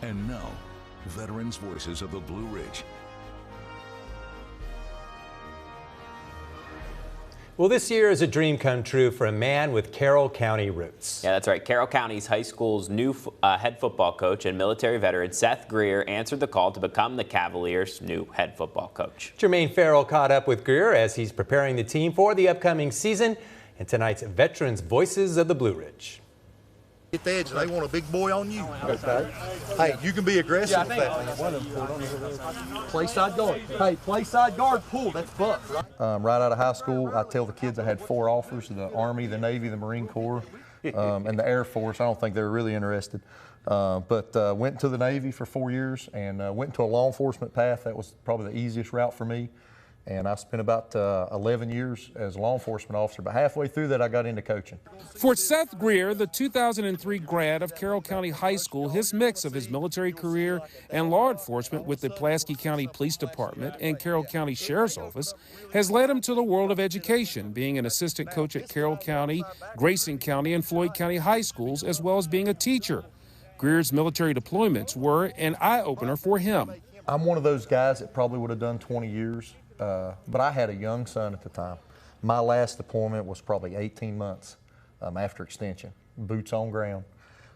And now, Veterans Voices of the Blue Ridge. Well, this year is a dream come true for a man with Carroll County roots. Yeah, that's right. Carroll County's high school's new head football coach and military veteran Seth Greer answered the call to become the Cavaliers' new head football coach. Jermaine Farrell caught up with Greer as he's preparing the team for the upcoming season and tonight's Veterans Voices of the Blue Ridge. Get the edge, they want a big boy on you. Okay. Hey, you can be aggressive with that. One of them play side guard. Hey, play side guard, pull. That's buck. Right out of high school, I tell the kids I had 4 offers: the Army, the Navy, the Marine Corps, and the Air Force. I don't think they were really interested. But went to the Navy for 4 years and went into a law enforcement path. That was probably the easiest route for me. And I spent about 11 years as a law enforcement officer, but halfway through that I got into coaching. For Seth Greer, the 2003 grad of Carroll County High School, his mix of his military career and law enforcement with the Pulaski County Police Department and Carroll County Sheriff's Office has led him to the world of education, being an assistant coach at Carroll County, Grayson County, and Floyd County High Schools, as well as being a teacher. Greer's military deployments were an eye-opener for him. I'm one of those guys that probably would have done 20 years. But I had a young son at the time. My last deployment was probably 18 months after extension, boots on ground.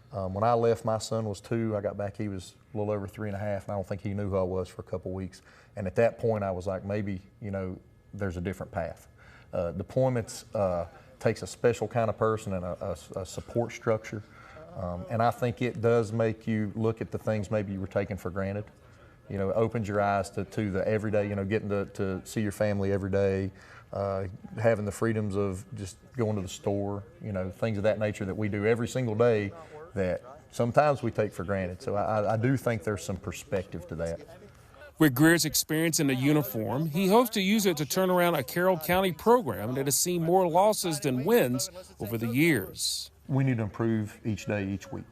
When I left, my son was 2. I got back, he was a little over 3 and a half, and I don't think he knew who I was for a couple weeks. And at that point, I was like, maybe, you know, there's a different path. Deployments takes a special kind of person and a support structure. And I think it does make you look at the things maybe you were taking for granted. You know, it opens your eyes to the everyday, you know, getting to see your family every day, having the freedoms of just going to the store, you know, things of that nature that we do every single day that sometimes we take for granted. So I do think there's some perspective to that. With Greer's experience in the uniform, he hopes to use it to turn around a Carroll County program that has seen more losses than wins over the years. We need to improve each day, each week.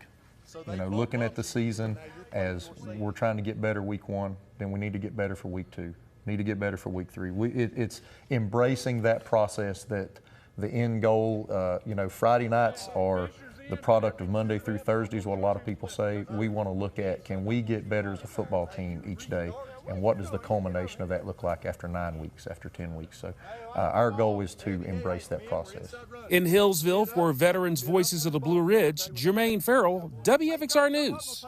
You know, looking at the season as we're trying to get better week 1, then we need to get better for week 2, need to get better for week 3. It's embracing that process that the end goal, you know, Friday nights are the product of Monday through Thursday is what a lot of people say. We want to look at, can we get better as a football team each day? And what does the culmination of that look like after 9 weeks, after 10 weeks? So our goal is to embrace that process. In Hillsville for Veterans Voices of the Blue Ridge, Jermaine Farrell, WFXR News.